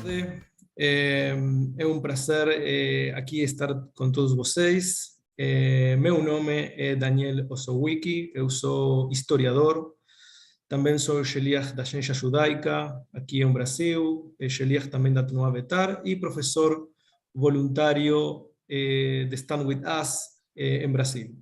tarde. É um prazer aqui estar com todos vocês. Meu nome é Daniel Osowicki, eu sou historiador, também sou sheliach da ciência judaica aqui em Brasil, sheliach também da Tnuá Betar e professor voluntário de Stand With Us em Brasil.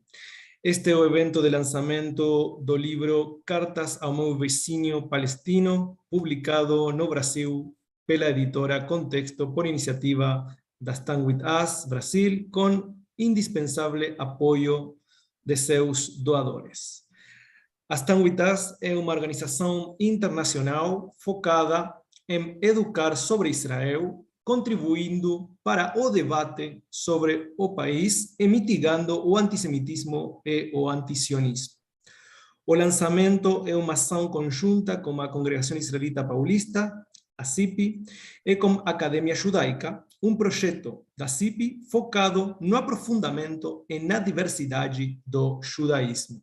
Este é o evento de lançamento do livro Cartas ao meu vizinho palestino, publicado no Brasil pela editora Contexto por iniciativa da Stand With Us Brasil, com indispensável apoio de seus doadores. A Stand With Us é uma organização internacional focada em educar sobre Israel, contribuindo para o debate sobre o país e mitigando o antissemitismo e o antisionismo. O lançamento é uma ação conjunta com a Congregação Israelita Paulista, a CIPI, e com a Academia Judaica, um projeto da CIPI focado no aprofundamento e na diversidade do judaísmo.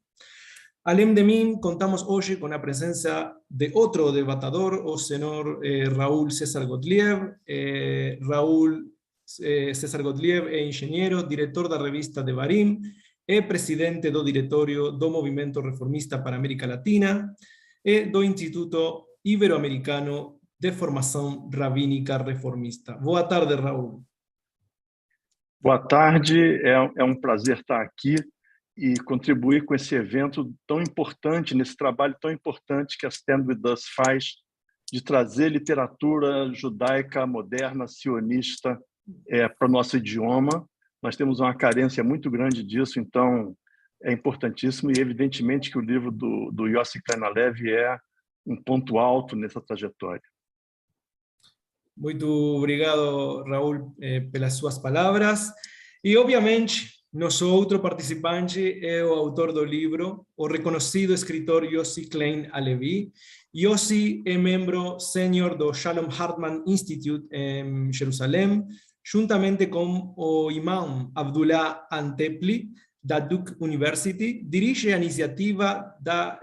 Além de mim, contamos hoje com a presença de outro debatador, o senhor Raul Cesar Gottlieb. Raul Cesar Gottlieb é engenheiro, diretor da revista Devarim, é presidente do diretório do Movimento Reformista para a América Latina e do Instituto Ibero-Americano de Formação Rabínica Reformista. Boa tarde, Raul. Boa tarde, é um prazer estar aqui e contribuir com esse evento tão importante, nesse trabalho tão importante que a Stand With Us faz, de trazer literatura judaica moderna, sionista, para o nosso idioma. Nós temos uma carência muito grande disso, então é importantíssimo, e evidentemente que o livro do Yossi Klein Halavi é um ponto alto nessa trajetória. Muito obrigado, Raul, pelas suas palavras. E, obviamente, nosso outro participante é o autor do livro, o reconhecido escritor Yossi Klein Halavi. Yossi é membro sênior do Shalom Hartman Institute em Jerusalém, juntamente com o imam Abdullah Antepli, da Duke University, dirige a iniciativa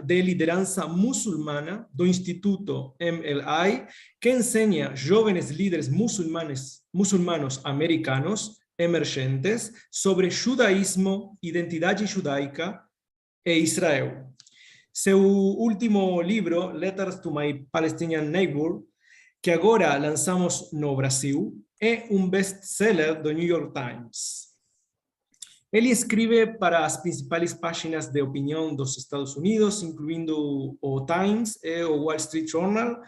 de liderança muçulmana do Instituto MLI, que ensina jovens líderes muçulmanos americanos emergentes sobre judaísmo, identidade judaica e Israel. Seu último livro, Letters to My Palestinian Neighbor, que agora lançamos no Brasil, é um best-seller do New York Times. Ele escreve para as principais páginas de opinião dos Estados Unidos, incluindo o Times e o Wall Street Journal,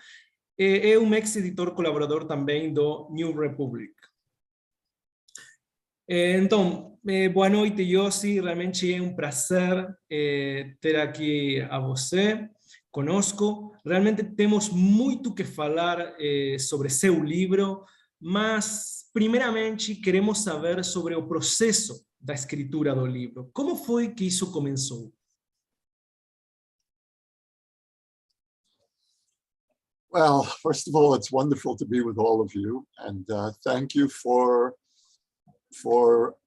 e é um ex-editor colaborador também do New Republic. Então, boa noite, Yossi. Realmente é um prazer ter aqui a você conosco. Realmente temos muito que falar sobre seu livro, mas, primeiramente, queremos saber sobre o processo da escritura do livro. Como foi que isso começou? Well, first of all, it's wonderful to be with all of you, and thank you for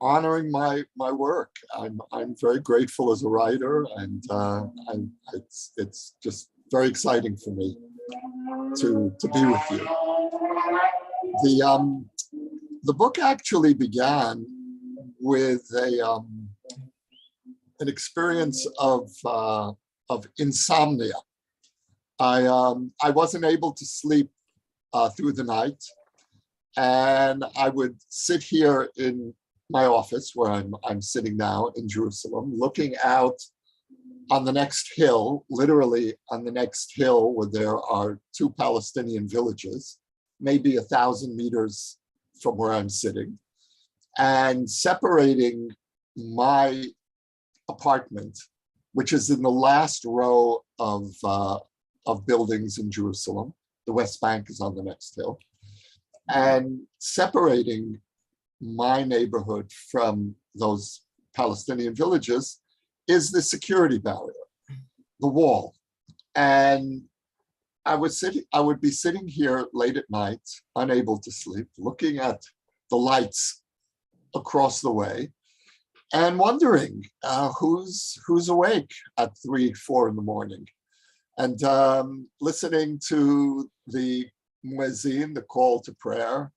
honoring my work. I'm very grateful as a writer, and it's just very exciting for me to be with you. The book actually began with an experience of insomnia. I wasn't able to sleep through the night, and I would sit here in my office where I'm sitting now in Jerusalem, looking out on the next hill, literally on the next hill where there are two Palestinian villages, maybe 1,000 meters from where I'm sitting, and separating my apartment, which is in the last row of buildings in Jerusalem. The West Bank is on the next hill. And separating my neighborhood from those Palestinian villages is the security barrier, the wall. And I would be sitting here late at night, unable to sleep, looking at the lights across the way and wondering who's awake at 3, 4 in the morning, and listening to the muezzin, the call to prayer,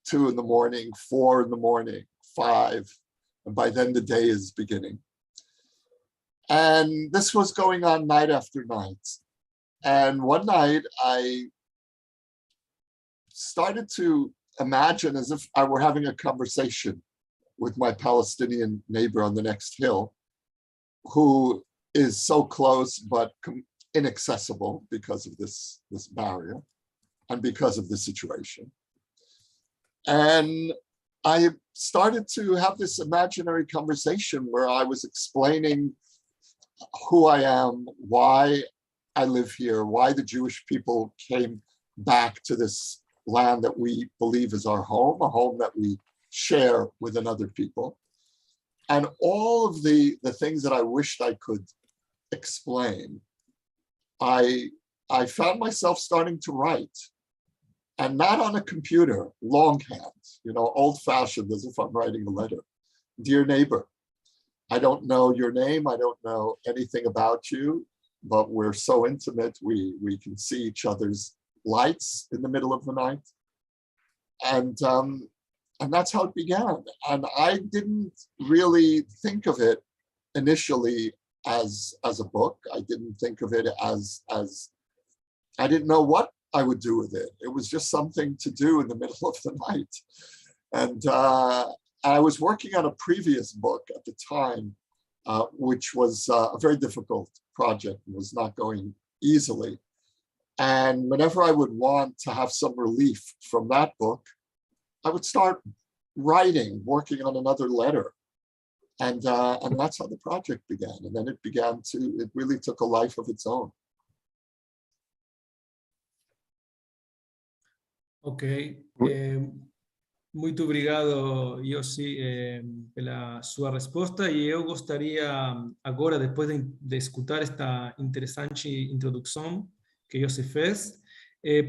2 in the morning, 4 in the morning, 5, and by then the day is beginning. And this was going on night after night. And one night I started to imagine as if I were having a conversation with my Palestinian neighbor on the next hill, who is so close but inaccessible because of this barrier and because of the situation. And I started to have this imaginary conversation where I was explaining who I am, why I live here, why the Jewish people came back to this land that we believe is our home, a home that we share with another people. And all of the things that I wished I could explain, I found myself starting to write, and not on a computer, longhand, old-fashioned, as if I'm writing a letter. Dear neighbor, I don't know your name, I don't know anything about you, but we're so intimate, we can see each other's lights in the middle of the night. And that's how it began. And I didn't really think of it initially as a book. I didn't think of it as I didn't know what I would do with it. It was just something to do in the middle of the night. And I was working on a previous book at the time, which was a very difficult project and was not going easily. And whenever I would want to have some relief from that book, I would start writing, working on another letter. And that's how the project began. And then it really took a life of its own. Ok. Muito obrigado, Yossi, pela sua resposta. E eu gostaria agora, depois de escutar esta interessante introdução que Yossi fez,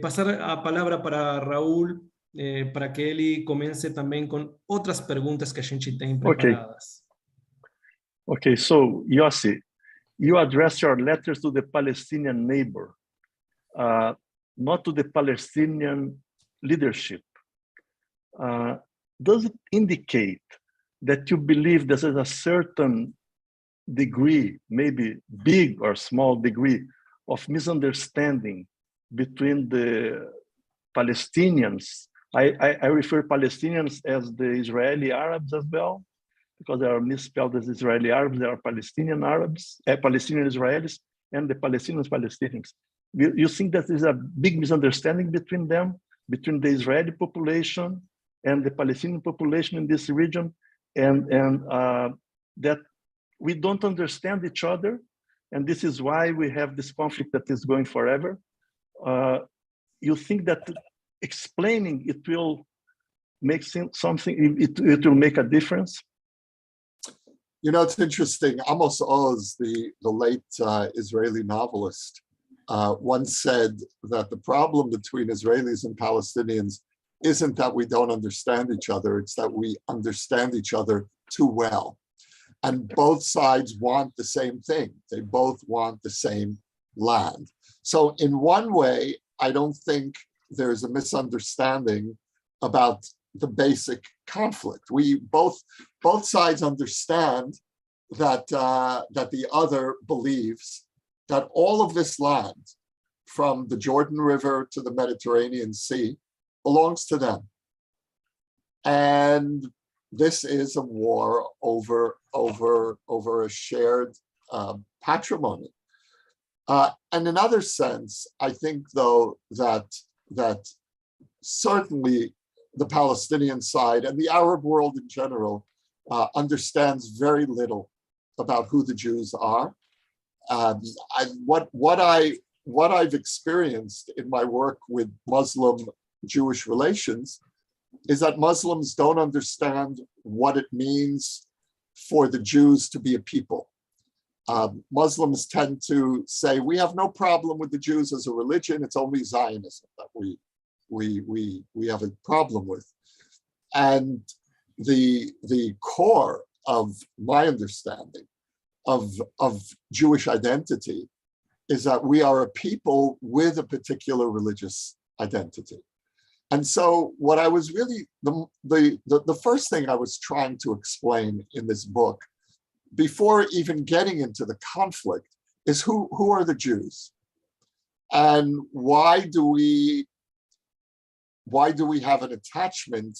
passar a palavra para Raul, para que ele comece também com outras perguntas que a gente tem preparadas. Okay, so Yossi, you address your letters to the Palestinian neighbor, not to the Palestinian leadership. Does it indicate that you believe there's a certain degree, maybe big or small degree, of misunderstanding between the Palestinians? I refer Palestinians as the Israeli Arabs as well, because they are misspelled as Israeli Arabs. They are Palestinian Arabs, Palestinian Israelis, and the Palestinians. You think that there's a big misunderstanding between them, between the Israeli population and the Palestinian population in this region, and that we don't understand each other, and this is why we have this conflict that is going forever? You think that explaining it will make something, it will make a difference? It's interesting. Amos Oz, the late Israeli novelist, once said that the problem between Israelis and Palestinians isn't that we don't understand each other, it's that we understand each other too well. And both sides want the same thing. They both want the same land. So in one way, I don't think there's a misunderstanding about the basic conflict. Both sides understand that the other believes that all of this land, from the Jordan River to the Mediterranean Sea, belongs to them. And this is a war over a shared patrimony. And in another sense, I think, though, that certainly the Palestinian side and the Arab world in general understands very little about who the Jews are. What I've experienced in my work with Muslim-Jewish relations is that Muslims don't understand what it means for the Jews to be a people. Muslims tend to say, we have no problem with the Jews as a religion, it's only Zionism that we have a problem with. And the core of my understanding of Jewish identity is that we are a people with a particular religious identity. And so what I was really, the first thing I was trying to explain in this book, before even getting into the conflict, is who are the Jews? And why do we have an attachment,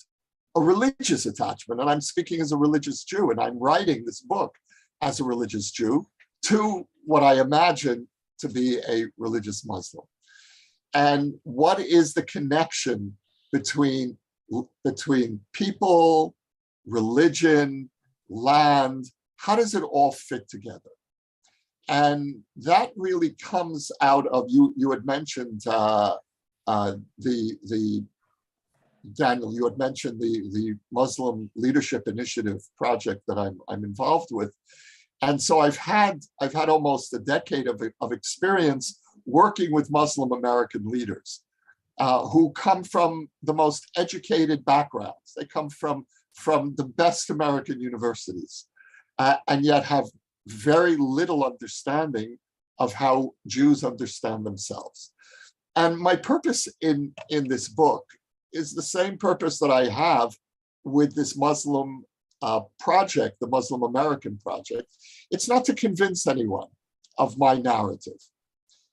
a religious attachment? And I'm speaking as a religious Jew, and I'm writing this book as a religious Jew to what I imagine to be a religious Muslim. And what is the connection between people, religion, land? How does it all fit together? And that really comes out of, you had mentioned Daniel, you had mentioned the Muslim Leadership Initiative project that I'm involved with. And so I've had almost a decade of experience working with Muslim American leaders who come from the most educated backgrounds. They come from the best American universities, and yet have very little understanding of how Jews understand themselves. And my purpose in this book is the same purpose that I have with this Muslim project, the Muslim American project. It's not to convince anyone of my narrative.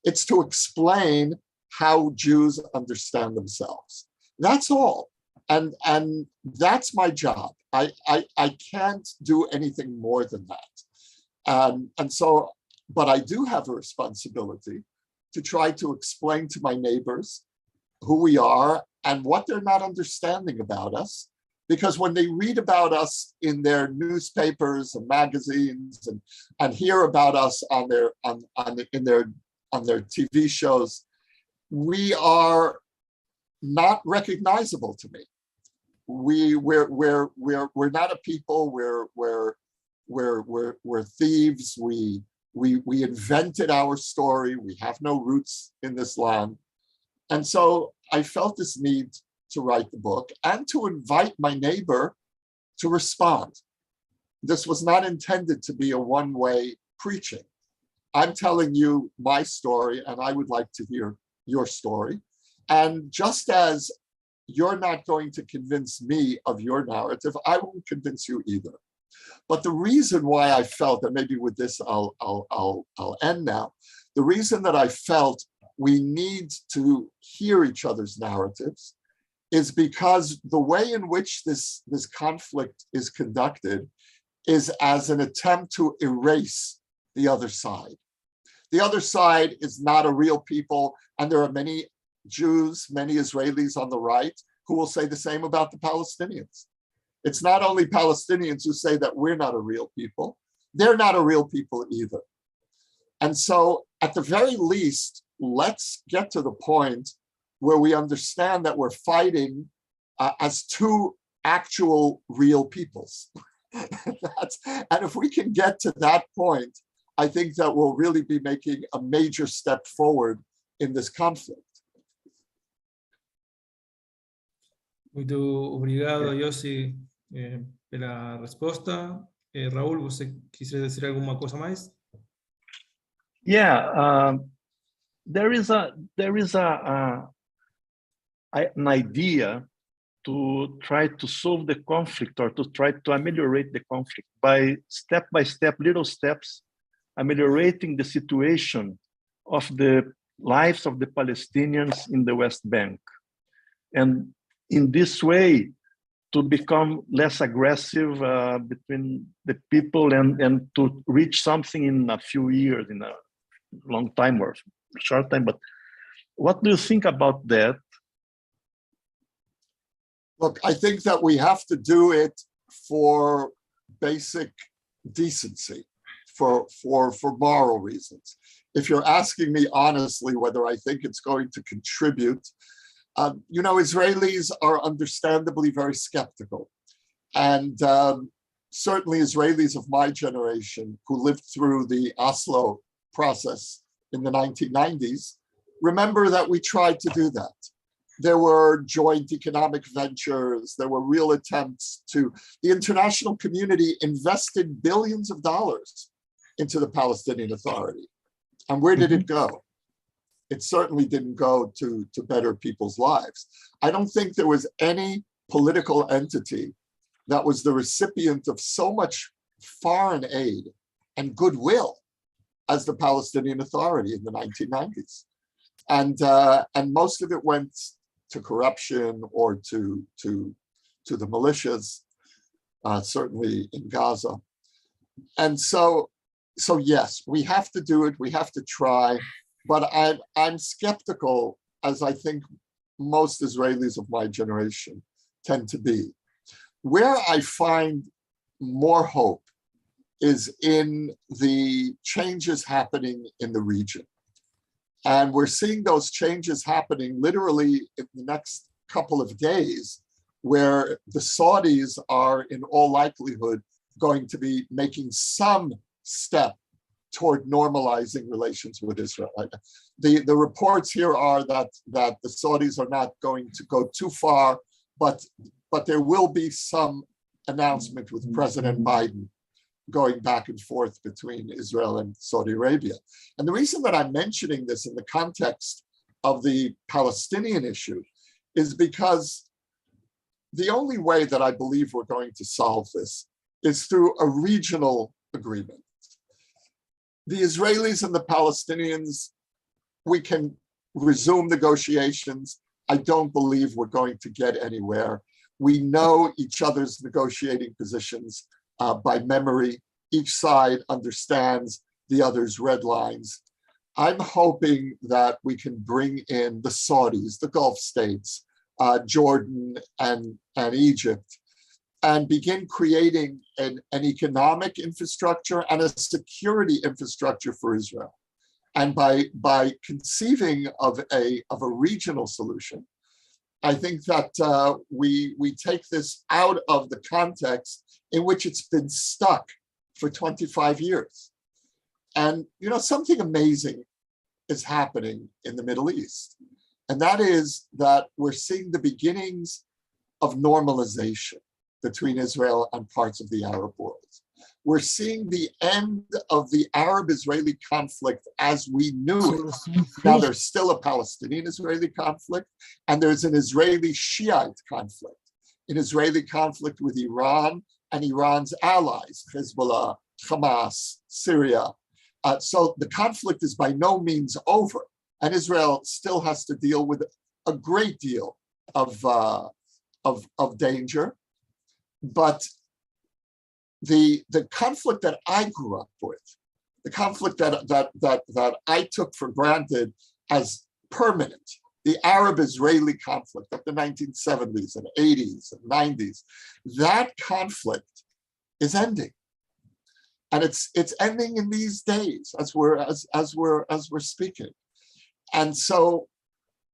It's to explain how Jews understand themselves. That's all. And that's my job. I can't do anything more than that. And so, but I do have a responsibility to try to explain to my neighbors who we are and what they're not understanding about us. Because when they read about us in their newspapers and magazines and hear about us on their TV shows, we are not recognizable to me. We're not a people. We're thieves. We invented our story. We have no roots in this land. And so I felt this need to write the book and to invite my neighbor to respond. This was not intended to be a one-way preaching. I'm telling you my story, and I would like to hear your story. And just as you're not going to convince me of your narrative, I won't convince you either. But the reason why I felt, and maybe with this I'll end now, the reason that I felt we need to hear each other's narratives is because the way in which this conflict is conducted is as an attempt to erase the other side. The other side is not a real people, and there are many Jews, many Israelis on the right who will say the same about the Palestinians. It's not only Palestinians who say that we're not a real people, they're not a real people either. And so at the very least, let's get to the point where we understand that we're fighting as two actual real peoples. And if we can get to that point, I think that we'll really be making a major step forward in this conflict. Muito obrigado, Yossi, pela resposta. Raul, você quisera dizer alguma coisa mais? Yeah, there is an idea to try to solve the conflict or to try to ameliorate the conflict by step, little steps, ameliorating the situation of the lives of the Palestinians in the West Bank. And in this way, to become less aggressive between the people and to reach something in a few years, in a long time or short time. But what do you think about that? Look, I think that we have to do it for basic decency, for moral reasons. If you're asking me honestly whether I think it's going to contribute, Israelis are understandably very skeptical. And certainly Israelis of my generation who lived through the Oslo process in the 1990s, remember that we tried to do that. There were joint economic ventures, there were real attempts the international community invested billions of dollars into the Palestinian Authority. And where did it go? it certainly didn't go to better people's lives. I don't think there was any political entity that was the recipient of so much foreign aid and goodwill as the Palestinian Authority in the 1990s. And most of it went to corruption or to the militias, certainly in Gaza. And so yes, we have to do it, we have to try, but I'm skeptical, as I think most Israelis of my generation tend to be. Where I find more hope is in the changes happening in the region. And we're seeing those changes happening literally in the next couple of days, where the Saudis are in all likelihood going to be making some step toward normalizing relations with Israel. The reports here are that the Saudis are not going to go too far, but there will be some announcement with President Biden going back and forth between Israel and Saudi Arabia. And the reason that I'm mentioning this in the context of the Palestinian issue is because the only way that I believe we're going to solve this is through a regional agreement. The Israelis and the Palestinians, we can resume negotiations. I don't believe we're going to get anywhere. We know each other's negotiating positions by memory. Each side understands the other's red lines. I'm hoping that we can bring in the Saudis, the Gulf states, Jordan and Egypt, and begin creating an economic infrastructure and a security infrastructure for Israel. And by conceiving of a regional solution, I think that we take this out of the context in which it's been stuck for 25 years. And something amazing is happening in the Middle East. And that is that we're seeing the beginnings of normalization between Israel and parts of the Arab world. We're seeing the end of the Arab-Israeli conflict as we knew it. Now there's still a Palestinian-Israeli conflict, and there's an Israeli Shiite conflict, an Israeli conflict with Iran and Iran's allies, Hezbollah, Hamas, Syria. So the conflict is by no means over, and Israel still has to deal with a great deal of danger. But the conflict that I grew up with, the conflict that I took for granted as permanent, the Arab-Israeli conflict of the 1970s and 80s and 90s, that conflict is ending, and it's ending in these days as we're speaking. And so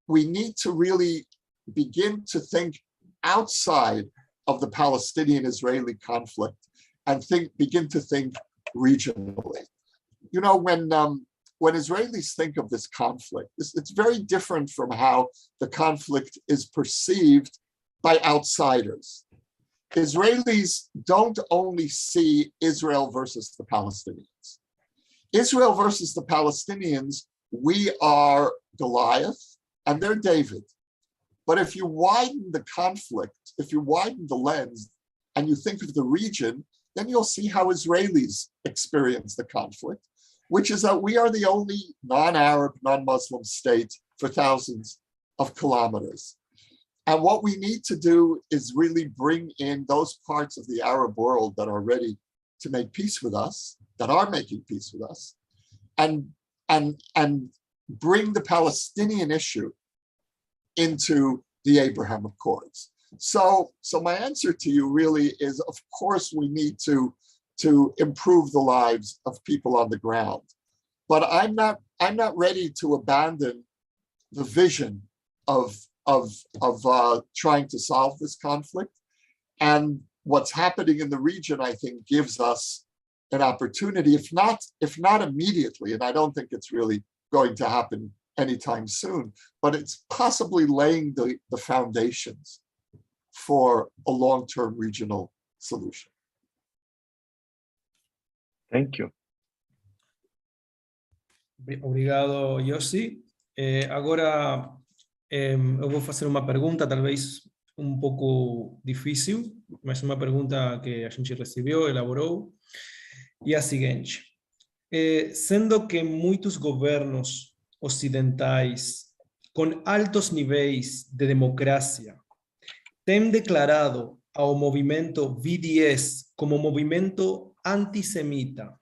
we need to really begin to think outside of the Palestinian-Israeli conflict and begin to think regionally. When Israelis think of this conflict, it's very different from how the conflict is perceived by outsiders. Israelis don't only see Israel versus the Palestinians. Israel versus the Palestinians, we are Goliath and they're David. But if you widen the conflict, if you widen the lens and you think of the region, then you'll see how Israelis experience the conflict, which is that we are the only non-Arab, non-Muslim state for thousands of kilometers. And what we need to do is really bring in those parts of the Arab world that are ready to make peace with us, that are making peace with us, and bring the Palestinian issue into the Abraham Accords. So my answer to you really is, of course, we need to improve the lives of people on the ground. But I'm not ready to abandon the vision of trying to solve this conflict. And what's happening in the region, I think, gives us an opportunity, if not immediately, and I don't think it's really going to happen anytime soon, but it's possibly laying the foundations for a long-term regional solution. Thank you. Obrigado, Yossi. Agora, eu vou fazer uma pergunta, talvez um pouco difícil, mas uma pergunta que a gente recebeu, elaborou, e é a seguinte. Sendo que muitos governos ocidentais com altos níveis de democracia têm declarado ao movimento BDS como movimento antissemita,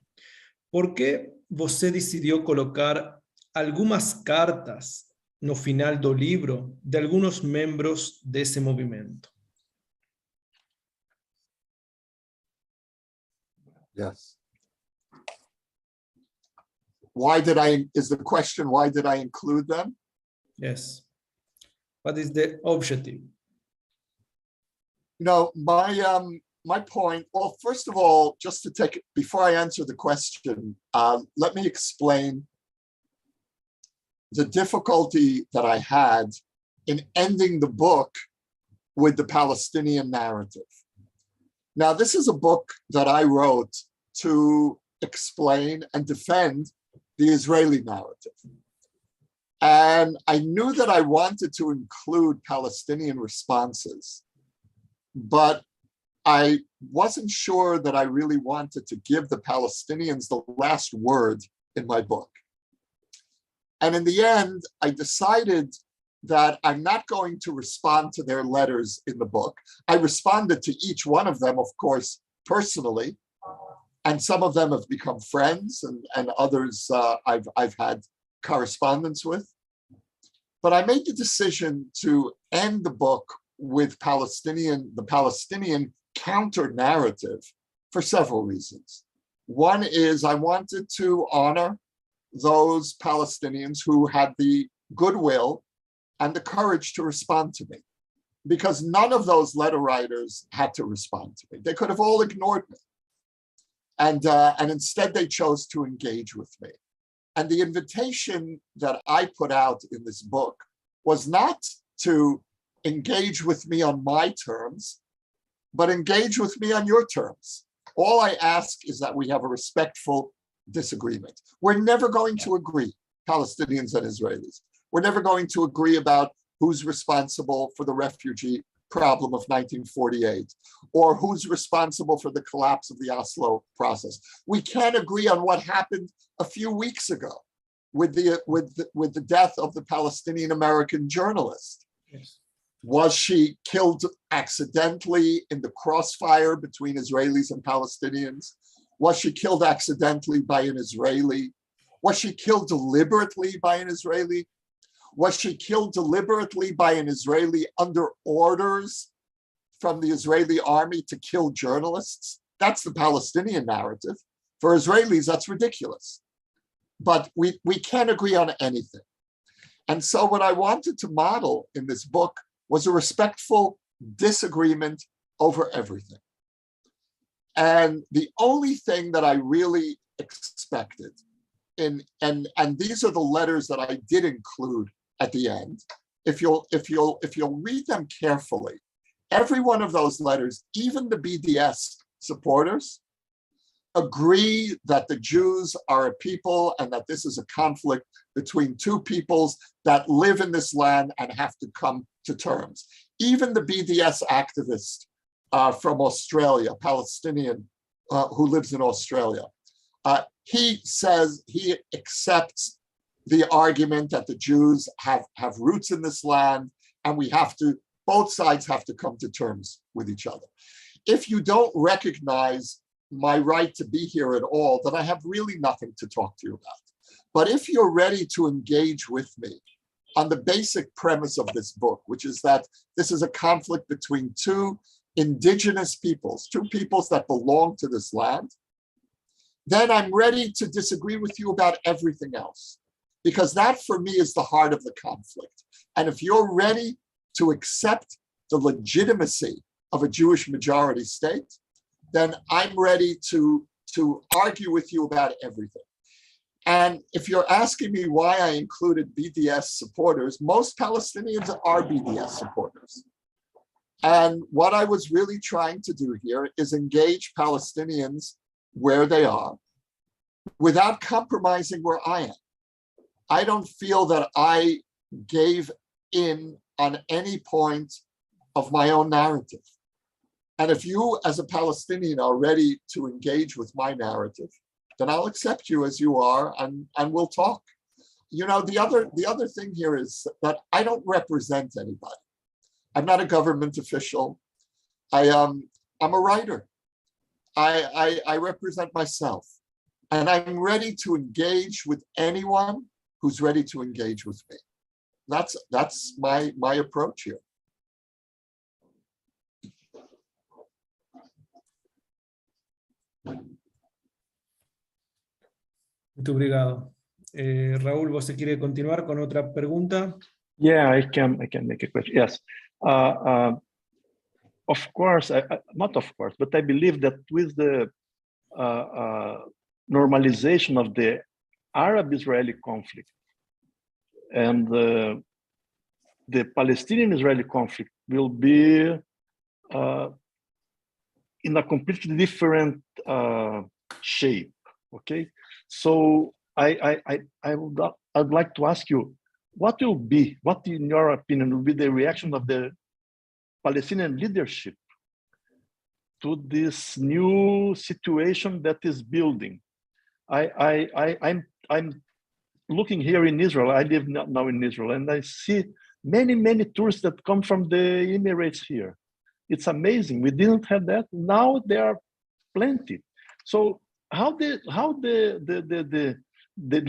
por que você decidiu colocar algumas cartas no final do livro de alguns membros desse movimento? Yes. Is the question, why did I include them? Yes. What is the objective? No, my point, well, first of all, just to take, before I answer the question, let me explain the difficulty that I had in ending the book with the Palestinian narrative. Now, this is a book that I wrote to explain and defend the Israeli narrative. And I knew that I wanted to include Palestinian responses, but I wasn't sure that I really wanted to give the Palestinians the last word in my book. And in the end, I decided that I'm not going to respond to their letters in the book. I responded to each one of them, of course, personally, and some of them have become friends, and others I've had correspondence with. But I made the decision to end the book with the Palestinian counter-narrative for several reasons. One is I wanted to honor those Palestinians who had the goodwill and the courage to respond to me, because none of those letter writers had to respond to me. They could have all ignored me. And instead they chose to engage with me. And the invitation that I put out in this book was not to engage with me on my terms, but engage with me on your terms. All I ask is that we have a respectful disagreement. We're never going to agree, Palestinians and Israelis. We're never going to agree about who's responsible for the refugee problem of 1948, or who's responsible for the collapse of the Oslo process. We can't agree on what happened a few weeks ago with the death of the Palestinian American journalist. Yes. Was she killed accidentally in the crossfire between Israelis and Palestinians? Was she killed accidentally by an Israeli? Was she killed deliberately by an Israeli? Was she killed deliberately by an Israeli under orders from the Israeli army to kill journalists? That's the Palestinian narrative. For Israelis, that's ridiculous. But we can't agree on anything. And so what I wanted to model in this book was a respectful disagreement over everything. And the only thing that I really expected, and these are the letters that I did include at the end. If you'll read them carefully, every one of those letters, even the BDS supporters, agree that the Jews are a people and that this is a conflict between two peoples that live in this land and have to come to terms. Even the BDS activist from Australia, Palestinian, who lives in Australia, he says he accepts the argument that the Jews have roots in this land, and both sides have to come to terms with each other. If you don't recognize my right to be here at all, then I have really nothing to talk to you about. But if you're ready to engage with me on the basic premise of this book, which is that this is a conflict between two indigenous peoples, two peoples that belong to this land, then I'm ready to disagree with you about everything else, because that for me is the heart of the conflict. And if you're ready to accept the legitimacy of a Jewish majority state, then I'm ready to argue with you about everything. And if you're asking me why I included BDS supporters, most Palestinians are BDS supporters. And what I was really trying to do here is engage Palestinians where they are without compromising where I am. I don't feel that I gave in on any point of my own narrative. And if you, as a Palestinian, are ready to engage with my narrative, then I'll accept you as you are, and we'll talk. You know, the other thing here is that I don't represent anybody. I'm not a government official. I'm a writer. I represent myself, and I'm ready to engage with anyone who's ready to engage with me. That's my approach here. Muito obrigado. Raúl, ¿você quiere continuar con otra pregunta? Yeah, I can make a question. Yes. Of course, not of course, but I believe that with the normalization of the Arab-Israeli conflict and the Palestinian-Israeli conflict will be in a completely different shape. Okay, so I'd like to ask you, what in your opinion will be the reaction of the Palestinian leadership to this new situation that is building? I'm looking here in Israel. I live now in Israel, and I see many tourists that come from the Emirates here. It's amazing. We didn't have that. Now there are plenty. So how the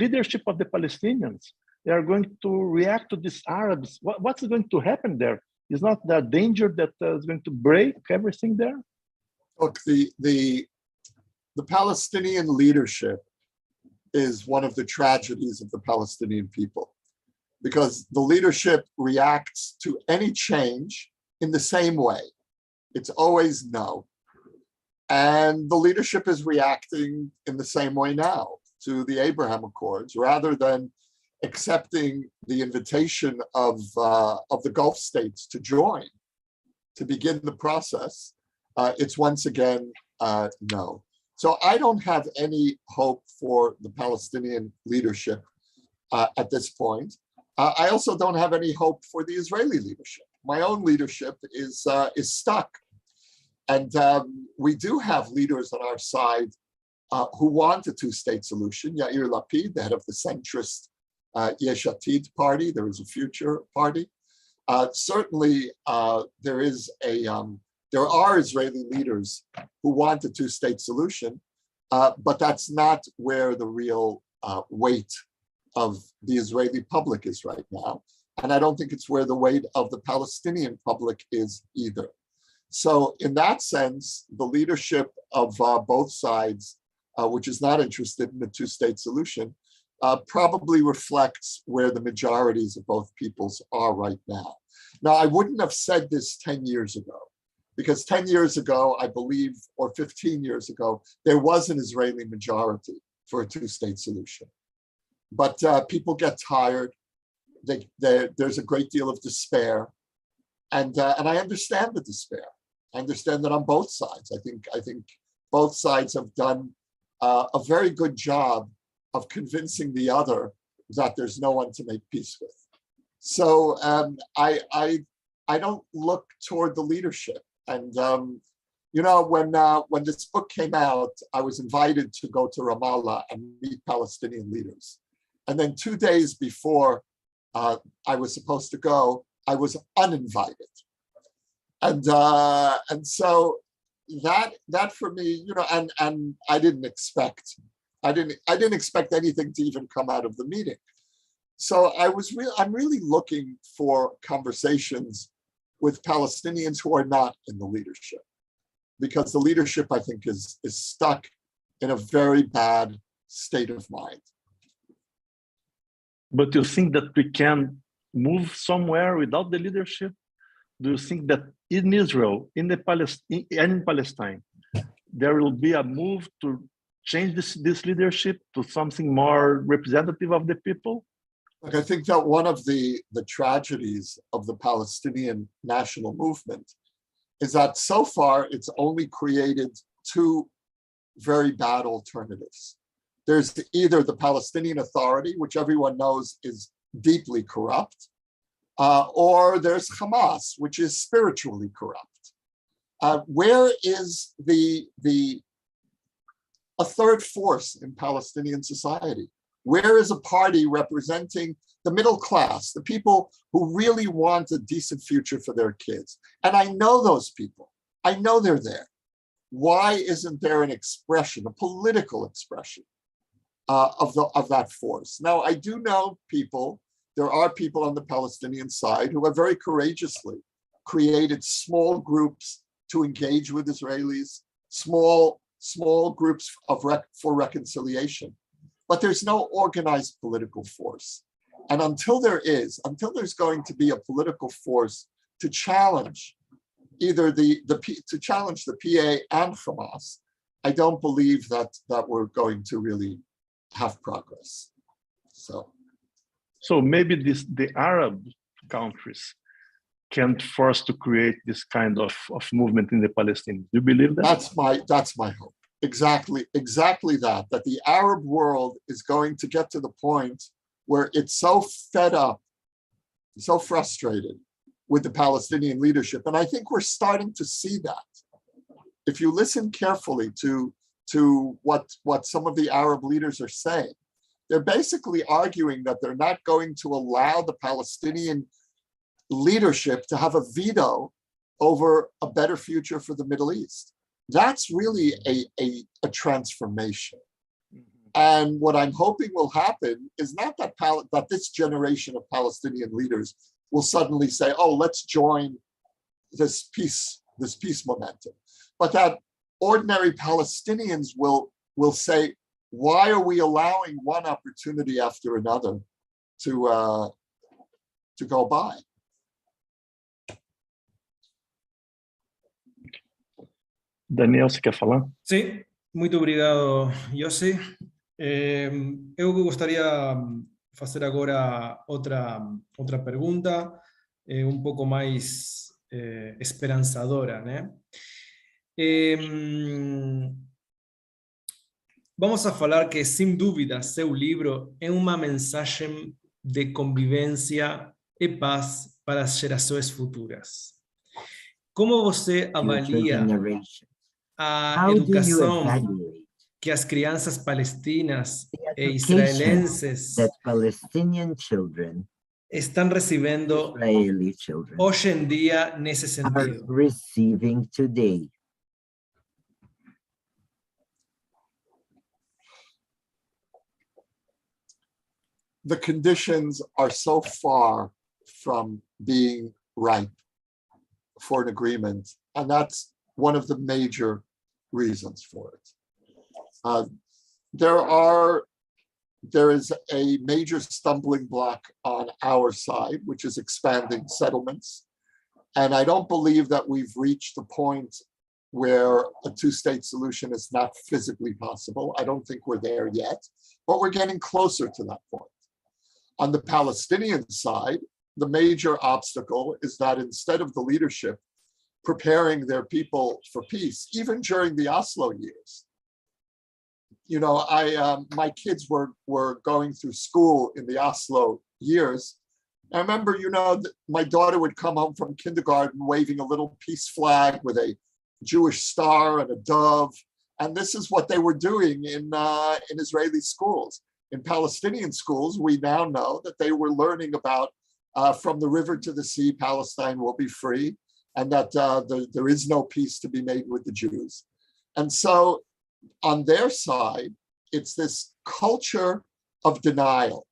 leadership of the Palestinians, they are going to react to these Arabs? What's going to happen there? Is not there danger that is going to break everything there? Look, the Palestinian leadership is one of the tragedies of the Palestinian people, because the leadership reacts to any change in the same way. It's always no. And the leadership is reacting in the same way now to the Abraham Accords, rather than accepting the invitation of the Gulf states to join, to begin the process. It's once again no. So I don't have any hope for the Palestinian leadership at this point. I also don't have any hope for the Israeli leadership. My own leadership is stuck. And we do have leaders on our side who want a two-state solution. Yair Lapid, the head of the centrist Yesh Atid party, there is a future party. Certainly, there are Israeli leaders who want a two-state solution, but that's not where the real weight of the Israeli public is right now. And I don't think it's where the weight of the Palestinian public is either. So in that sense, the leadership of both sides, which is not interested in a two-state solution, probably reflects where the majorities of both peoples are right now. Now, I wouldn't have said this 10 years ago, because 10 years ago, I believe, or 15 years ago, there was an Israeli majority for a two-state solution. But people get tired. There's a great deal of despair. And I understand the despair. I understand that on both sides. I think both sides have done a very good job of convincing the other that there's no one to make peace with. So I don't look toward the leadership. And you know, when this book came out, I was invited to go to Ramallah and meet Palestinian leaders. And then 2 days before I was supposed to go, I was uninvited. And so that for me, you know, and I didn't expect anything to even come out of the meeting. So I'm really looking for conversations with Palestinians who are not in the leadership, because the leadership, I think, is stuck in a very bad state of mind. But you think that we can move somewhere without the leadership? Do you think that in Israel, in Palestine, there will be a move to change this leadership to something more representative of the people? Look, I think that one of the tragedies of the Palestinian national movement is that so far it's only created two very bad alternatives. There's either the Palestinian Authority, which everyone knows is deeply corrupt, or there's Hamas, which is spiritually corrupt. Where is a third force in Palestinian society? Where is a party representing the middle class, the people who really want a decent future for their kids? And I know those people. I know they're there. Why isn't there an expression, a political expression of that force? Now, I do know people, there are people on the Palestinian side who have very courageously created small groups to engage with Israelis, small groups for reconciliation. But there's no organized political force. And until there's going to be a political force to challenge either the PA and Hamas, I don't believe that we're going to really have progress. So maybe the Arab countries can force to create this kind of movement in the Palestinians. Do you believe that? That's my hope. Exactly that the Arab world is going to get to the point where it's so fed up, so frustrated with the Palestinian leadership. And I think we're starting to see that. If you listen carefully to what some of the Arab leaders are saying, they're basically arguing that they're not going to allow the Palestinian leadership to have a veto over a better future for the Middle East. That's really a transformation. And what I'm hoping will happen is not that this generation of Palestinian leaders will suddenly say, oh, let's join this peace momentum, but that ordinary Palestinians will say, why are we allowing one opportunity after another to go by? Daniel, você quer falar? Sim, muito obrigado, Yossi. Eu gostaria fazer agora outra pergunta, um pouco mais esperançadora, né? Vamos a falar que, sem dúvida, seu livro é uma mensagem de convivência e paz para as gerações futuras. Como você avalia a educação que as crianças palestinas e israelenses estão recebendo hoje em dia nesse sentido? The conditions are so far from being ripe for an agreement, and that's one of the major reasons for it. There is a major stumbling block on our side, which is expanding settlements. And I don't believe that we've reached the point where a two-state solution is not physically possible. I don't think we're there yet, but we're getting closer to that point. On the Palestinian side, the major obstacle is that instead of the leadership preparing their people for peace, even during the Oslo years, you know, my kids were going through school in the Oslo years. I remember, you know, my daughter would come home from kindergarten waving a little peace flag with a Jewish star and a dove. And this is what they were doing in Israeli schools. In Palestinian schools, we now know that they were learning about from the river to the sea, Palestine will be free, and that there is no peace to be made with the Jews. And so on their side, it's this culture of denial.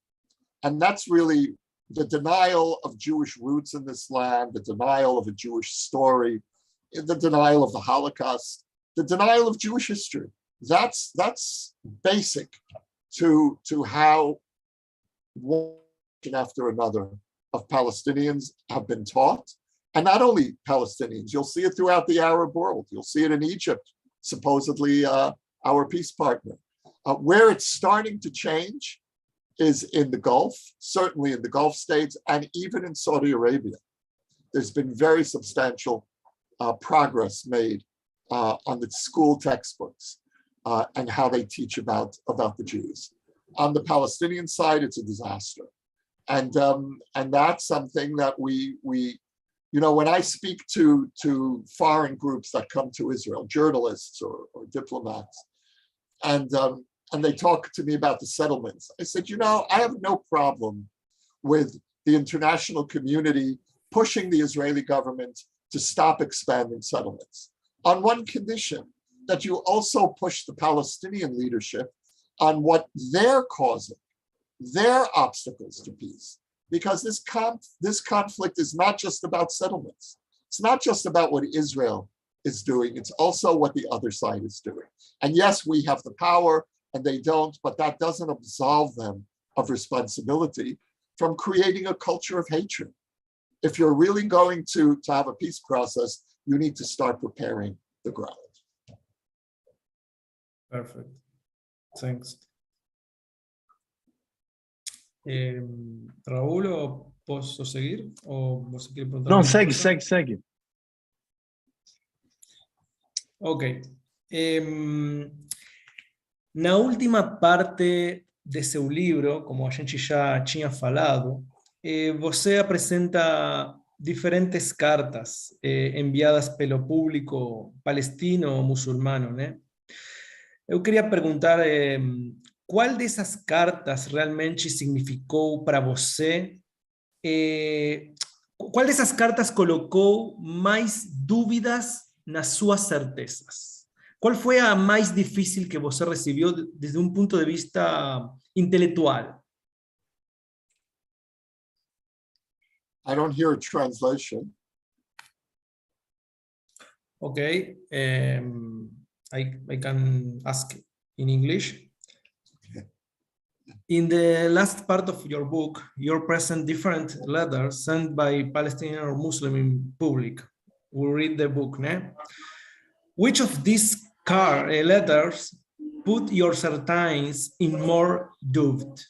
And that's really the denial of Jewish roots in this land, the denial of a Jewish story, the denial of the Holocaust, the denial of Jewish history. That's basic to how one after another of Palestinians have been taught. And not only Palestinians, you'll see it throughout the Arab world. You'll see it in Egypt, supposedly our peace partner. Where it's starting to change is in the Gulf, certainly in the Gulf states, and even in Saudi Arabia. There's been very substantial progress made on the school textbooks. and how they teach about the Jews. On the Palestinian side, it's a disaster. And that's something that we when I speak to foreign groups that come to Israel, journalists or diplomats, and they talk to me about the settlements, I said, I have no problem with the international community pushing the Israeli government to stop expanding settlements, on one condition, that you also push the Palestinian leadership on what they're causing, their obstacles to peace. Because this conflict is not just about settlements. It's not just about what Israel is doing. It's also what the other side is doing. And yes, we have the power and they don't, but that doesn't absolve them of responsibility from creating a culture of hatred. If you're really going to have a peace process, you need to start preparing the ground. Perfect. Thanks. Raúl, ¿o posso seguir? ¿O você quer perguntar? Não, segue. Ok. Na última parte de seu livro, como a gente já tinha falado, você apresenta diferentes cartas enviadas pelo público palestino ou muçulmano, né? Eu queria perguntar qual dessas cartas realmente significou para você? Qual dessas cartas colocou mais dúvidas nas suas certezas? Qual foi a mais difícil que você recebeu desde um ponto de vista intelectual? I don't hear a translation. Okay, I can ask in English. In the last part of your book, you present different letters sent by Palestinian or Muslim in public. We read the book, né? Which of these letters put your certains in more doubt?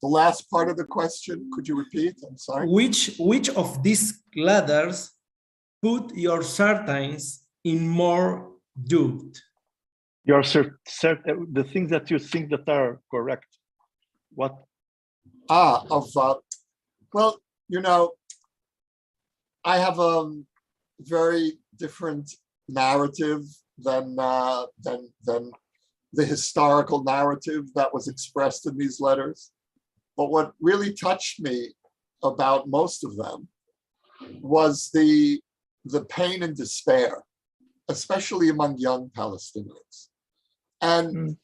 The last part of the question, could you repeat? I'm sorry. Which of these letters put your certains in more doubt? Your the things that you think that are correct. What? Well, I have a very different narrative than the historical narrative that was expressed in these letters. But what really touched me about most of them was the pain and despair, especially among young Palestinians. And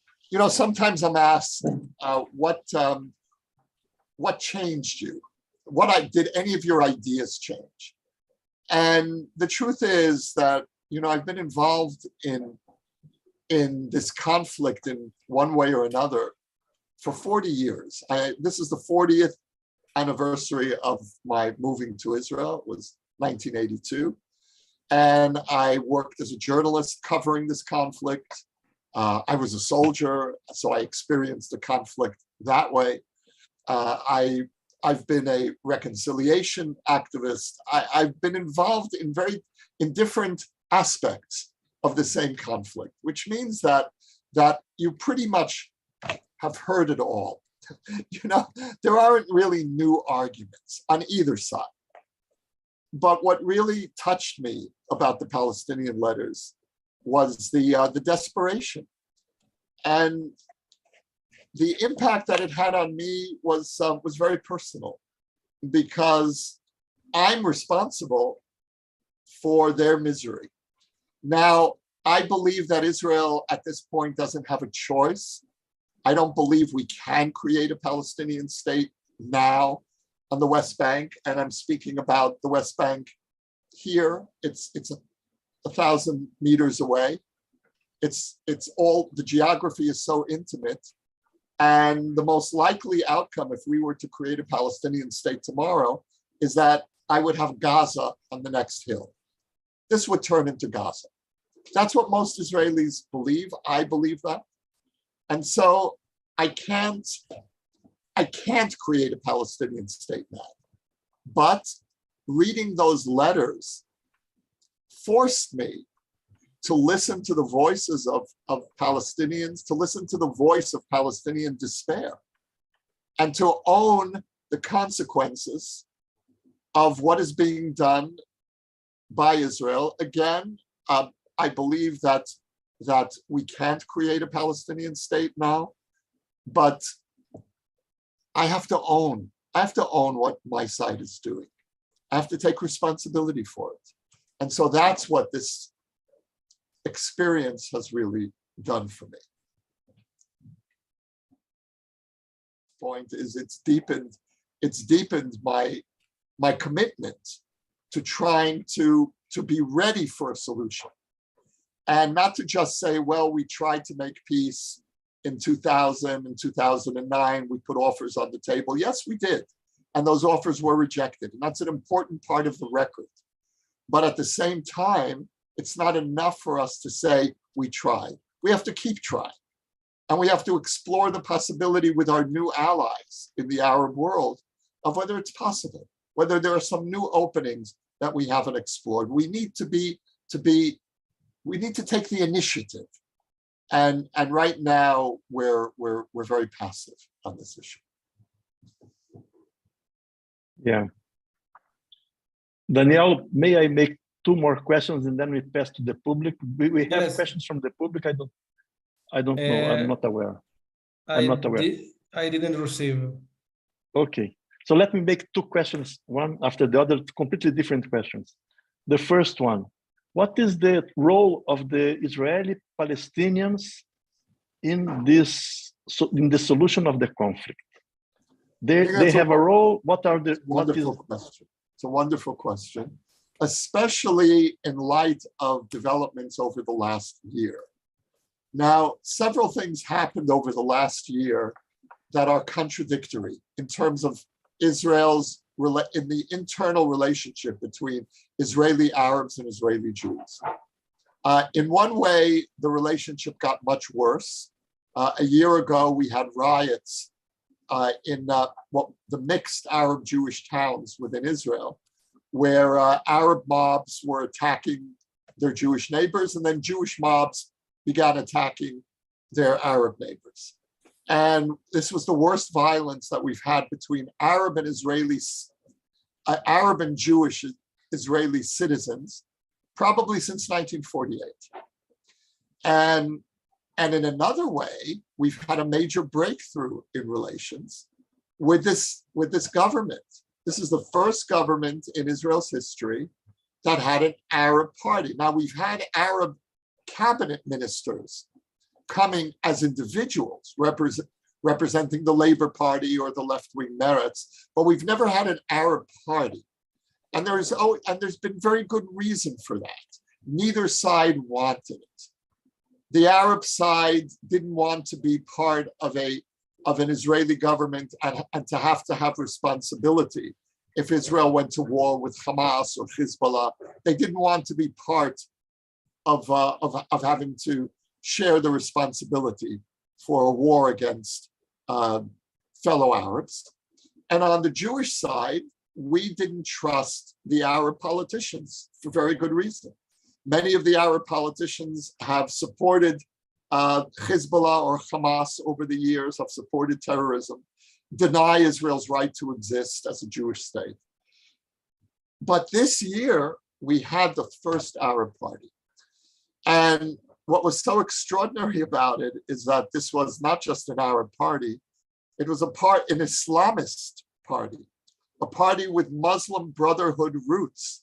sometimes I'm asked, what changed you? Did any of your ideas change? And the truth is that I've been involved in this conflict in one way or another for 40 years. This is the 40th anniversary of my moving to Israel. It was 1982. And I worked as a journalist covering this conflict. I was a soldier, so I experienced the conflict that way. I've been a reconciliation activist. I've been involved in different aspects of the same conflict, which means that you pretty much have heard it all. There aren't really new arguments on either side. But what really touched me about the Palestinian letters was the desperation. And the impact that it had on me was very personal, because I'm responsible for their misery. Now, I believe that Israel at this point doesn't have a choice. I don't believe we can create a Palestinian state now on the West Bank, and I'm speaking about the West Bank here. It's 1,000 meters away. It's all, the geography is so intimate, and the most likely outcome if we were to create a Palestinian state tomorrow is that I would have Gaza on the next hill. This would turn into Gaza. That's what most Israelis believe. I believe that. And so I can't create a Palestinian state now. But reading those letters forced me to listen to the voices of Palestinians, to listen to the voice of Palestinian despair, and to own the consequences of what is being done by Israel. Again, I believe that we can't create a Palestinian state now, but I have to own what my side is doing. I have to take responsibility for it. And so that's what this experience has really done for me. Point is, it's deepened my commitment to trying to be ready for a solution, and not to just say, well, we tried to make peace in 2000 and 2009, we put offers on the table. Yes, we did. And those offers were rejected. And that's an important part of the record. But at the same time, it's not enough for us to say we tried. We have to keep trying. And we have to explore the possibility with our new allies in the Arab world of whether it's possible, whether there are some new openings that we haven't explored. We need to take the initiative. And right now we're very passive on this issue. Yeah. Daniel, may I make two more questions and then we pass to the public? We have Yes. questions from the public. I don't know. I'm not aware. I didn't receive. Okay. So let me make two questions, one after the other, completely different questions. The first one, what is the role of the Israeli Palestinians in the solution of the conflict? They have a role. What are the question? It's a wonderful question, especially in light of developments over the last year. Now, several things happened over the last year that are contradictory in terms of in the internal relationship between Israeli Arabs and Israeli Jews. In one way, the relationship got much worse. A year ago, we had riots in the mixed Arab-Jewish towns within Israel, where Arab mobs were attacking their Jewish neighbors, and then Jewish mobs began attacking their Arab neighbors. And this was the worst violence that we've had between Arab and Jewish Israeli citizens, probably since 1948. And in another way, we've had a major breakthrough in relations with this government. This is the first government in Israel's history that had an Arab party. Now, we've had Arab cabinet ministers coming as individuals, representing the Labour Party or the left-wing Meretz, but we've never had an Arab party. And there's been very good reason for that. Neither side wanted it. The Arab side didn't want to be part of an Israeli government and to have responsibility if Israel went to war with Hamas or Hezbollah. They didn't want to be part of having to share the responsibility for a war against fellow Arabs. And on the Jewish side, we didn't trust the Arab politicians for very good reason. Many of the Arab politicians have supported Hezbollah or Hamas over the years, have supported terrorism, deny Israel's right to exist as a Jewish state. But this year, we had the first Arab party. And what was so extraordinary about it is that this was not just an Arab party, it was an Islamist party, a party with Muslim Brotherhood roots.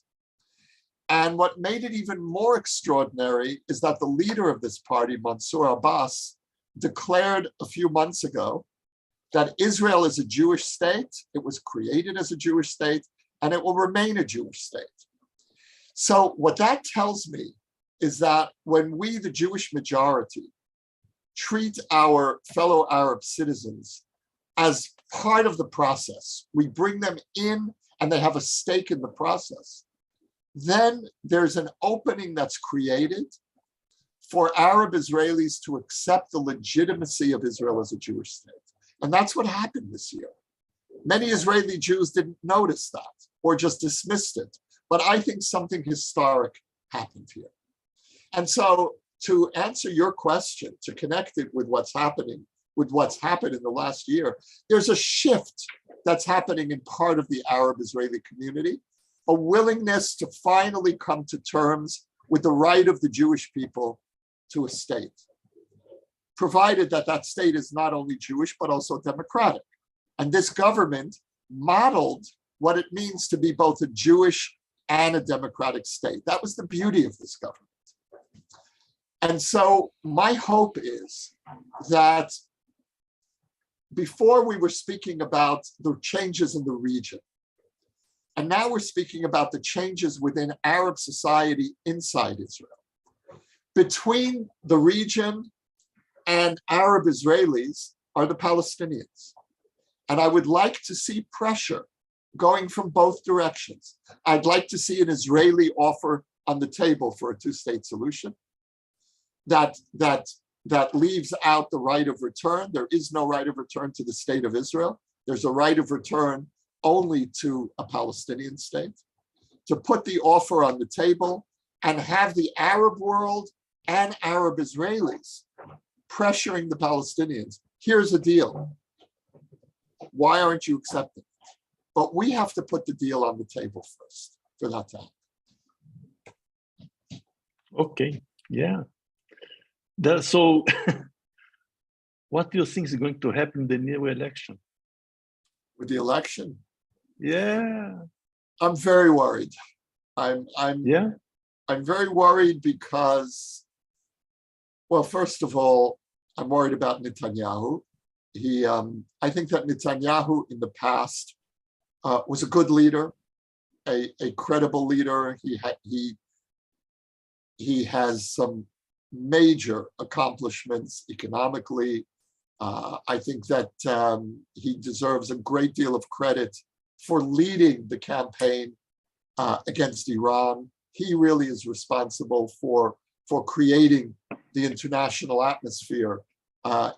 And what made it even more extraordinary is that the leader of this party, Mansour Abbas, declared a few months ago that Israel is a Jewish state, it was created as a Jewish state, and it will remain a Jewish state. So what that tells me is that when we, the Jewish majority, treat our fellow Arab citizens as part of the process, we bring them in and they have a stake in the process, then there's an opening that's created for Arab Israelis to accept the legitimacy of Israel as a Jewish state. And that's what happened this year. Many Israeli Jews didn't notice that or just dismissed it. But I think something historic happened here. And so to answer your question, to connect it with what's happened in the last year, there's a shift that's happening in part of the Arab-Israeli community, a willingness to finally come to terms with the right of the Jewish people to a state, provided that that state is not only Jewish, but also democratic. And this government modeled what it means to be both a Jewish and a democratic state. That was the beauty of this government. And so my hope is that before we were speaking about the changes in the region, and now we're speaking about the changes within Arab society inside Israel. Between the region and Arab Israelis are the Palestinians. And I would like to see pressure going from both directions. I'd like to see an Israeli offer on the table for a two-state solution that leaves out the right of return. There is no right of return to the state of Israel. There's a right of return only to a Palestinian state, to put the offer on the table and have the Arab world and Arab Israelis pressuring the Palestinians. Here's a deal. Why aren't you accepting it? But we have to put the deal on the table first for that to happen. Okay, yeah. So what do you think is going to happen in the new election? With the election? Yeah. I'm very worried. I'm very worried because, well, first of all, I'm worried about Netanyahu. I think that Netanyahu in the past was a good leader, a credible leader. He has some major accomplishments economically. I think that he deserves a great deal of credit for leading the campaign against Iran. He really is responsible for creating the international atmosphere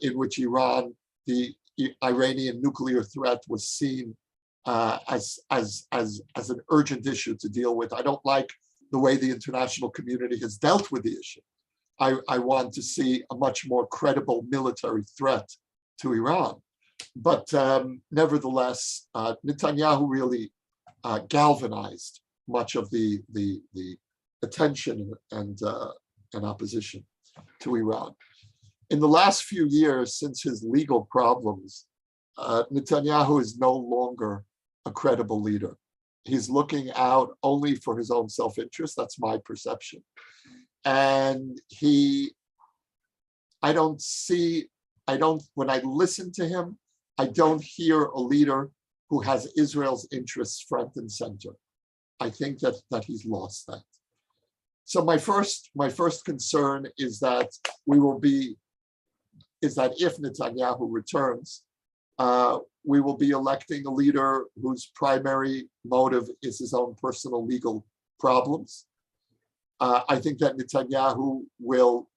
in which Iran, the Iranian nuclear threat, was seen as an urgent issue to deal with. I don't like the way the international community has dealt with the issue. I want to see a much more credible military threat to Iran. But nevertheless, Netanyahu really galvanized much of the attention and opposition to Iran. In the last few years, since his legal problems, Netanyahu is no longer a credible leader. He's looking out only for his own self-interest. That's my perception. And when I listen to him, I don't hear a leader who has Israel's interests front and center. I think that he's lost that. So my first concern is that if Netanyahu returns, we will be electing a leader whose primary motive is his own personal legal problems. I think that Netanyahu will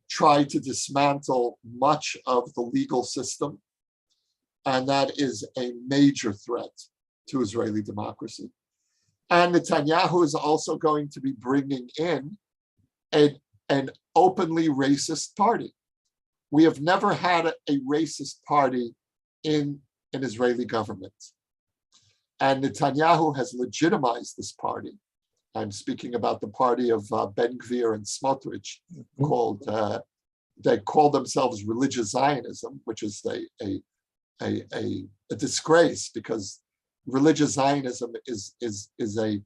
try to dismantle much of the legal system, and that is a major threat to Israeli democracy. And Netanyahu is also going to be bringing in an openly racist party. We have never had a racist party in an Israeli government. And Netanyahu has legitimized this party. I'm speaking about the party of Ben Gvir and Smotrich, they call themselves religious Zionism, which is a disgrace, because religious Zionism is a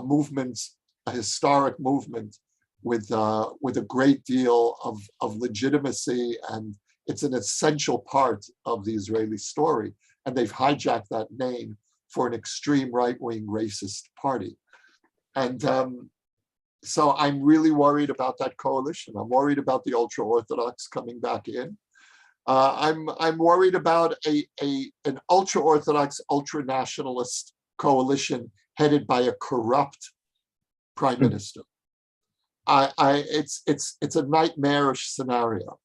movement, a historic movement with a great deal of legitimacy, and it's an essential part of the Israeli story. And they've hijacked that name for an extreme right-wing racist party. And so I'm really worried about that coalition. I'm worried about the ultra-Orthodox coming back in. I'm worried about an ultra-Orthodox, ultra-nationalist coalition headed by a corrupt prime minister. It's a nightmarish scenario.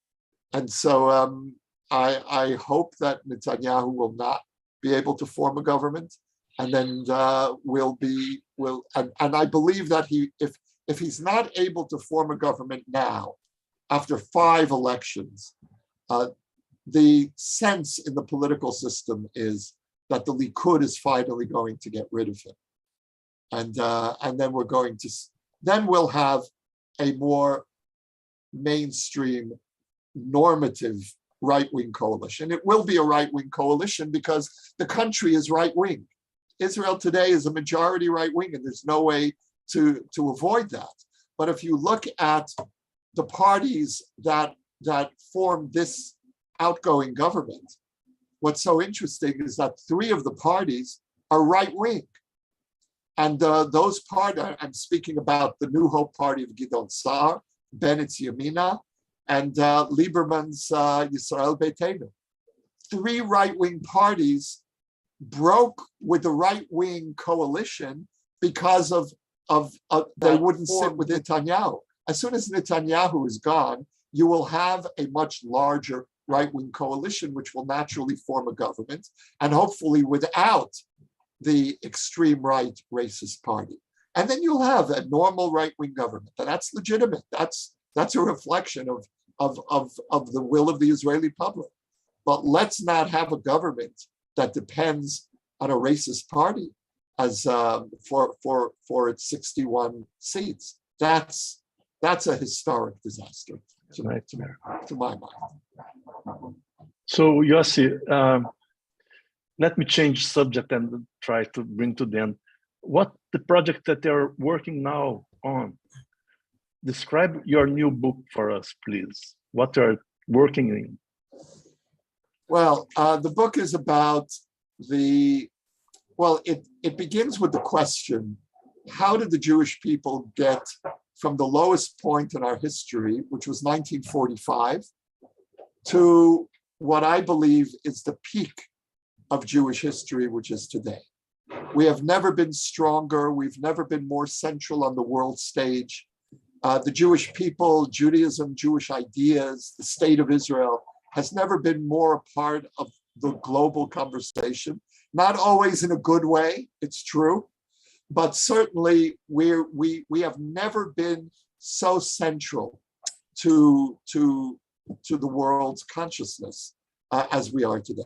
And so I hope that Netanyahu will not be able to form a government, and then and I believe that if he's not able to form a government now, after 5 elections, the sense in the political system is that the Likud is finally going to get rid of him. And then then we'll have a more mainstream, normative right-wing coalition. It will be a right-wing coalition because the country is right-wing. Israel today is a majority right-wing, and there's no way to avoid that. But if you look at the parties that form this outgoing government, what's so interesting is that 3 of the parties are right-wing. And those parties, I'm speaking about the New Hope Party of Gideon Sa'ar, Bennett's Yamina, and Lieberman's Yisrael Beitenu. 3 right-wing parties broke with the right-wing coalition because of they wouldn't sit with Netanyahu. As soon as Netanyahu is gone, you will have a much larger right-wing coalition, which will naturally form a government, and hopefully without the extreme right racist party. And then you'll have a normal right-wing government, and that's legitimate. That's a reflection of the will of the Israeli public. But let's not have a government that depends on a racist party as for its 61 seats. That's a historic disaster to my mind. So Yossi, let me change subject and try to bring to the end. What the project that they're working now on? Describe your new book for us, please. What you're working in. Well, the book is about it begins with the question, how did the Jewish people get from the lowest point in our history, which was 1945, to what I believe is the peak of Jewish history, which is today. We have never been stronger. We've never been more central on the world stage. The Jewish people, Judaism, Jewish ideas, the state of Israel has never been more a part of the global conversation. Not always in a good way, it's true, but certainly we have never been so central to the world's consciousness as we are today.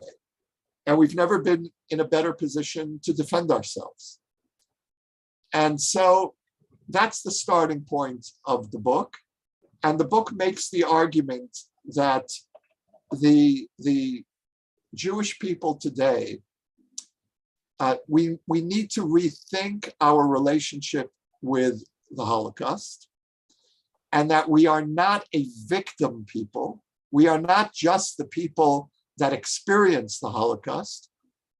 And we've never been in a better position to defend ourselves. And so that's the starting point of the book. And the book makes the argument that the Jewish people today, we need to rethink our relationship with the Holocaust, and that we are not a victim people. We are not just the people that experience the Holocaust.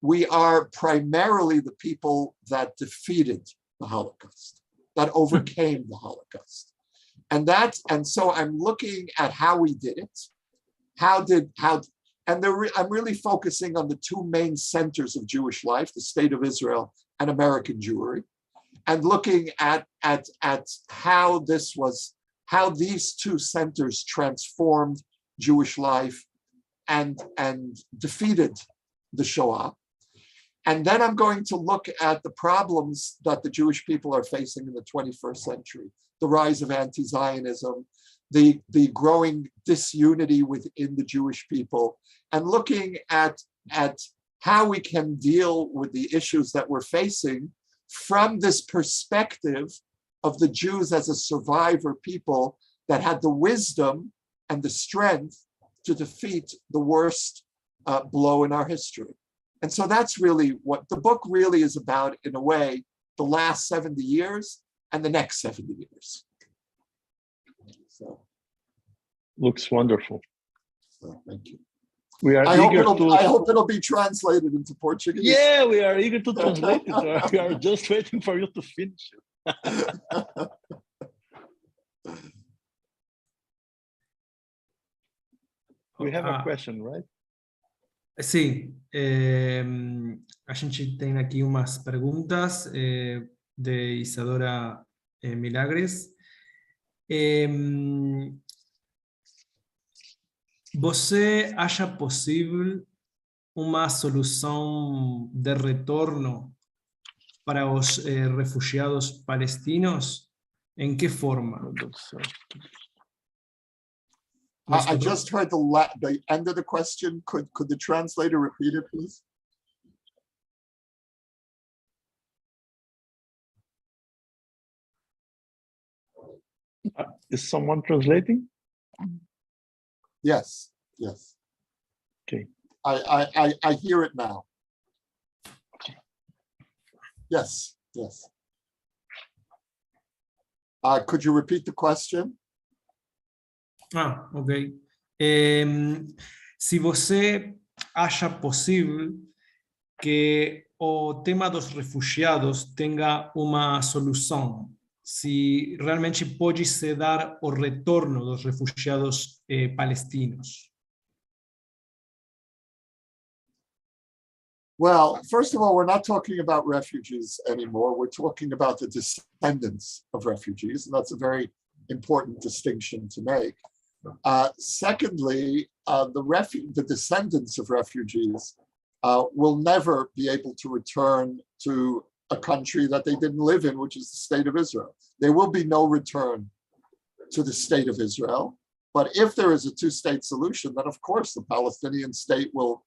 We are primarily the people that defeated the Holocaust, that overcame the Holocaust. And so I'm looking at how we did it. I'm really focusing on the 2 main centers of Jewish life, the state of Israel and American Jewry, and looking at how these 2 centers transformed Jewish life and defeated the Shoah. And then I'm going to look at the problems that the Jewish people are facing in the 21st century, the rise of anti-Zionism, the growing disunity within the Jewish people, and looking at how we can deal with the issues that we're facing from this perspective of the Jews as a survivor people that had the wisdom and the strength to defeat the worst blow in our history. And so that's really what the book really is about, in a way, the last 70 years and the next 70 years. So, looks wonderful. So, thank you. I hope it'll be translated into Portuguese. Yeah, we are eager to translate it. We are just waiting for you to finish it. We have a question, right? Sim, a gente tem aqui umas perguntas de Isadora Milagres. Você acha possível uma solução de retorno para os refugiados palestinos? ¿En qué forma? I just heard the end of the question. Could the translator repeat it, please? Is someone translating? Yes, yes. Okay. I hear it now. Yes, yes. Could you repeat the question? Ok. Se você acha possível que o tema dos refugiados tenha uma solução, se realmente pode se dar o retorno dos refugiados palestinos. Well, first of all, we're not talking about refugees anymore. We're talking about the descendants of refugees, and that's a very important distinction to make. Secondly, the descendants of refugees will never be able to return to a country that they didn't live in, which is the state of Israel. There will be no return to the state of Israel. But if there is a two-state solution, then of course the Palestinian state will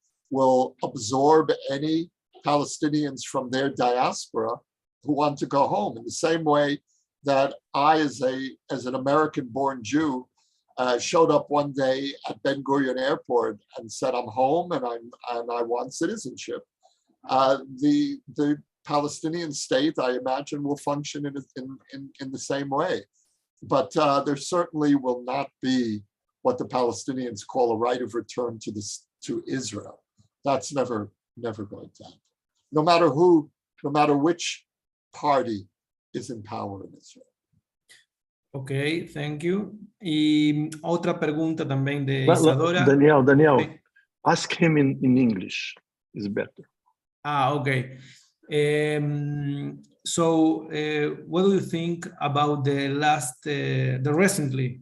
absorb any Palestinians from their diaspora who want to go home. In the same way that I, as an American-born Jew, showed up one day at Ben Gurion Airport and said, "I'm home and I want citizenship." The Palestinian state, I imagine, will function in the same way. But there certainly will not be what the Palestinians call a right of return to Israel. That's never going to happen. No matter which party is in power in Israel. Ok, thank you. Y otra pregunta también de Isadora. Daniel, ask him in English. Is better. Okay. So, what do you think about the recently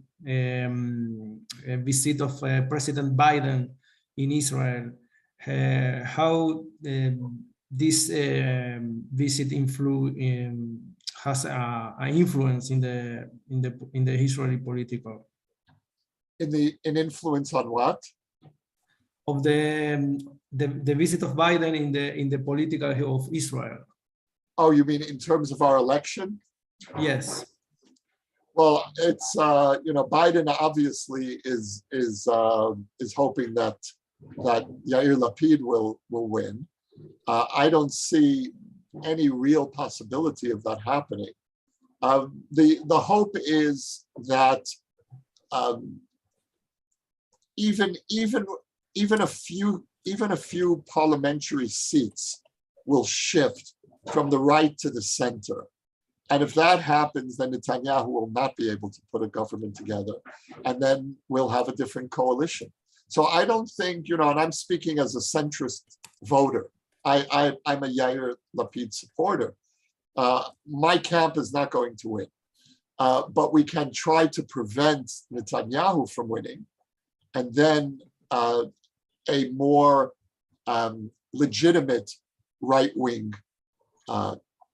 visit of President Biden in Israel? How this visit has an influence in the Israeli political? In influence on what? Of the visit of Biden in the political of Israel. Oh, you mean in terms of our election? Yes. Well, it's Biden obviously is hoping that Yair Lapid will win. I don't see any real possibility of that happening. The hope is that even a few parliamentary seats will shift from the right to the center. And if that happens, then Netanyahu will not be able to put a government together. And then we'll have a different coalition. So I don't think, and I'm speaking as a centrist voter. I'm a Yair Lapid supporter. My camp is not going to win. But we can try to prevent Netanyahu from winning. And then a more legitimate right-wing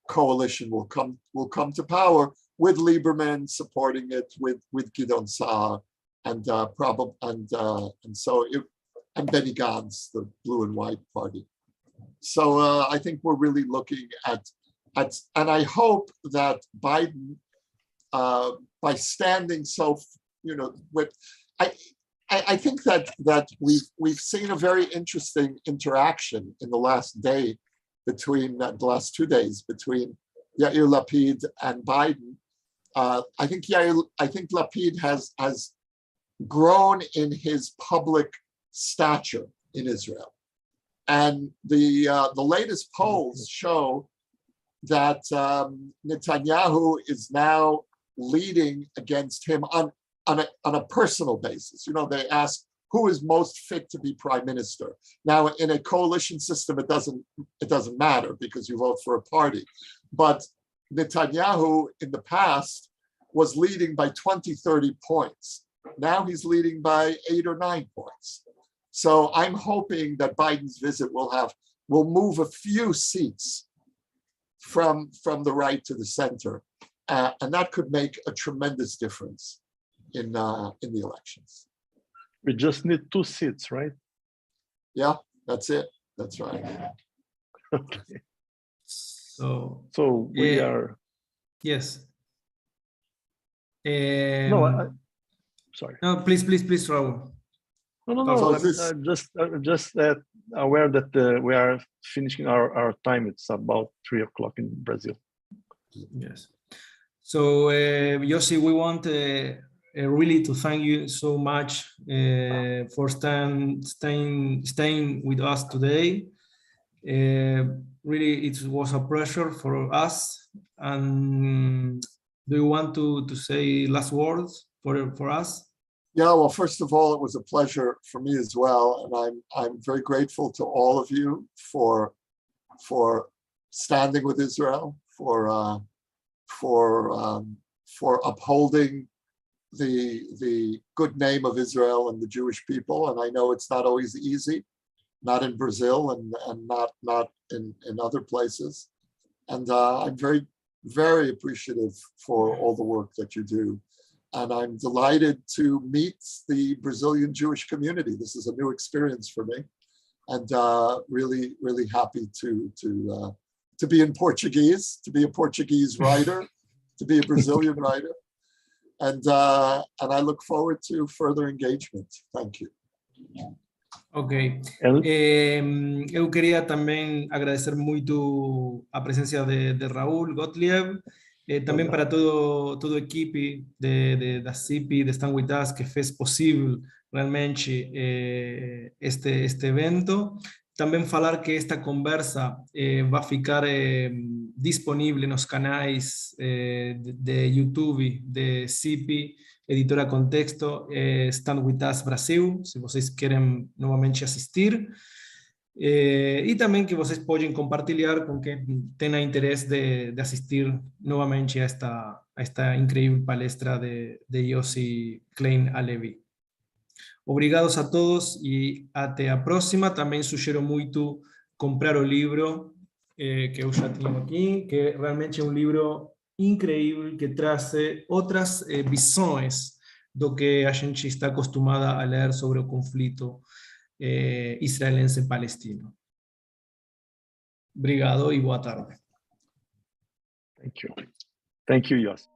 coalition will come to power with Lieberman supporting it, with Gideon Saar and Benny Gantz, the blue and white party. So I think we're really looking at and I hope that Biden, by standing so, I think that we've seen a very interesting interaction in the last day between the last 2 days between Yair Lapid and Biden. I think Lapid has grown in his public stature in Israel, and the latest polls show that Netanyahu is now leading against him on a personal basis. They ask who is most fit to be prime minister. Now, in a coalition system, it doesn't matter because you vote for a party. But Netanyahu in the past was leading by 20, 30 points. Now he's leading by 8 or 9 points. So I'm hoping that Biden's visit will move a few seats from the right to the center. And that could make a tremendous difference in the elections. We just need 2 seats, right? Yeah, that's it. That's right. Okay. So we are. Yes. No, sorry. No, please, Raul. No. I'm just aware that we are finishing our time. It's about 3 o'clock in Brazil. Yes. So Yossi, we want really to thank you so much for staying with us today. Really, it was a pleasure for us. And do you want to say last words for us? Yeah, well, first of all, it was a pleasure for me as well, and I'm very grateful to all of you for standing with Israel, for upholding the good name of Israel and the Jewish people. And I know it's not always easy, not in Brazil and not in other places. And I'm very, very appreciative for all the work that you do. And I'm delighted to meet the Brazilian Jewish community. This is a new experience for me, and really, really happy to be in Portuguese, to be a Portuguese writer, to be a Brazilian writer, and I look forward to further engagement. Thank you. Ok. Eu queria também agradecer muito a presença de Raul, Gottlieb, também para todo a equipe da CIPI, de Stand With Us, que fez possível realmente este evento. Também falar que esta conversa vai ficar disponível nos canais de YouTube de CIPI, Editora Contexto, Stand With Us Brasil, se vocês querem novamente assistir. E também que vocês podem compartilhar com quem tenha interesse de assistir novamente a esta incrível palestra de Yossi Klein Halavi. Obrigados a todos e até a próxima. Também sugiro muito comprar o livro que eu já tenho aqui, que realmente é um livro incrível, que traz outras visões do que a gente está acostumada a ler sobre o conflito israelense-palestino. Obrigado e boa tarde. Thank you, Yossi.